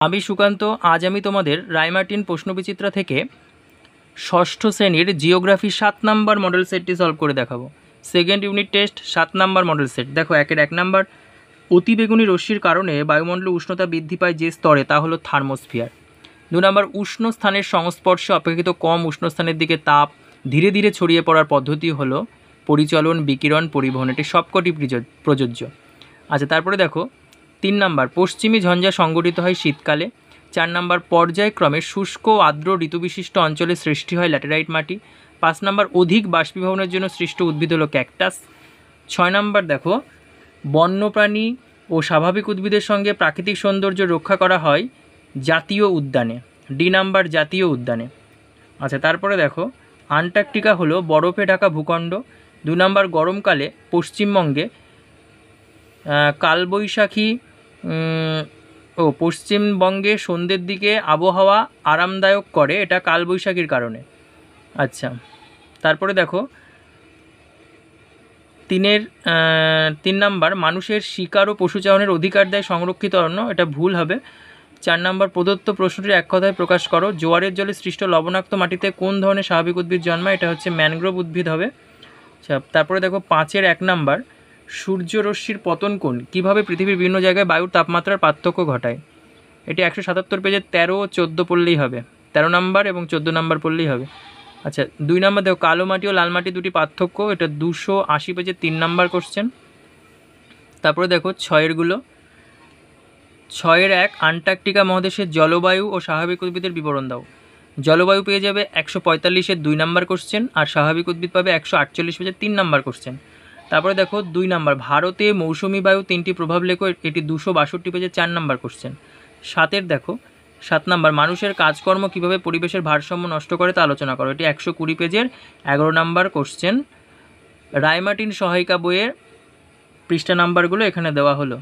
আমি সুকান্ত। আজ আমি তোমাদের রায়মার্টিন প্রশ্নবিচিত্রা থেকে ষষ্ঠ শ্রেণীর জিওগ্রাফি 7 নম্বর মডেল সেটটি সলভ করে দেখাবো। সেকেন্ড ইউনিট টেস্ট 7 নম্বর মডেল সেট। দেখো, 1 নম্বর, অতিবেগুনি রশ্মির কারণে বায়ুমণ্ডলে উষ্ণতা বৃদ্ধি পায় যে স্তরে, তা হলো থার্মোস্ফিয়ার। 2 নম্বর, উষ্ণ স্থানের সংস্পর্শে অপেক্ষিত কম উষ্ণ স্থানের দিকে তাপ ধীরে ধীরে ছড়িয়ে পড়ার পদ্ধতি হলো পরিচলন, বিকিরণ, পরিবহন। এটি সবকটি প্রযোজ্য। আচ্ছা, তারপরে দেখো 3 নম্বর, পশ্চিমী ঝঞ্ঝা সংঘটিত হয় শীতকালে। 4 নম্বর, পর্যায়ক্রমে শুষ্ক ও আর্দ্র ঋতুবিশিষ্ট অঞ্চলে সৃষ্টি হয় ল্যাটেরাইট মাটি। 5 নম্বর, অধিক বাষ্পীভবনের জন্য সৃষ্ট উদ্ভিদ হলো ক্যাকটাস। 6 নম্বর দেখো, বন্যপ্রাণী ও স্বাভাবিক উদ্ভিদের সঙ্গে প্রাকৃতিক সৌন্দর্য রক্ষা করা হয় জাতীয় উদ্যানে। ডি নাম্বার, জাতীয় উদ্যানে। আচ্ছা, তারপরে দেখো, আন্টার্কটিকা হলো বরফে ঢাকা ভূখণ্ড। 2 নম্বর, গরমকালে পশ্চিমবঙ্গে কালবৈশাখী পশ্চিমবঙ্গে সন্ধ্যের দিকে আবহাওয়া আরামদায়ক করে, এটা কালবৈশাখীর কারণে। আচ্ছা, তারপরে দেখো 3 নম্বর, মানুষের শিকার ও পশুচারণের অধিকার দেয় সংরক্ষিত অরণ্য, এটা ভুল হবে। 4 নম্বর, প্রদত্ত প্রশ্নটির এক কথায় প্রকাশ করো। জোয়ারের জলে সৃষ্ট লবণাক্ত মাটিতে কোন ধরনের স্বাভাবিক উদ্ভিদ জন্মায়? এটা হচ্ছে ম্যানগ্রোভ উদ্ভিদ হবে। আচ্ছা, তারপরে দেখো 5-এর 1 নম্বর, সূর্যরশ্মির পতন কোণ কীভাবে পৃথিবীর বিভিন্ন জায়গায় বায়ুর তাপমাত্রার পার্থক্য ঘটায়? এটি 177 পেজে 13 ও 14 পড়লেই হবে। 13 নম্বর এবং 14 নম্বর পড়লেই হবে। আচ্ছা, 2 নম্বর দেখো, কালো মাটি ও লাল মাটি দুটি পার্থক্য, এটা 280 পেজে 3 নম্বর কোশ্চেন। তারপরে দেখো 6-এর 1, আন্টার্কটিকা মহাদেশের জলবায়ু ও স্বাভাবিক উদ্ভিদের বিবরণ দাও। জলবায়ু পেয়ে যাবে 145-এর 2 নম্বর কোশ্চেন, আর স্বাভাবিক উদ্ভিদ পাবে 148 পেজে 3 নম্বর কোশ্চেন। তারপরে দেখো 2 নম্বর, ভারতে মৌসুমি বায়ু 3টি প্রভাব লেখো, এটি 262 পেজে 4 নম্বর কোশ্চেন। 7-এর দেখো 7 নম্বর, মানুষের কাজকর্ম কীভাবে পরিবেশের ভারসাম্য নষ্ট করে তা আলোচনা করো, এটি 120 পেজের 11 নম্বর কোশ্চেন। রায়মার্টিন সহায়িকা বইয়ের পৃষ্ঠা নাম্বারগুলো এখানে দেওয়া হলো।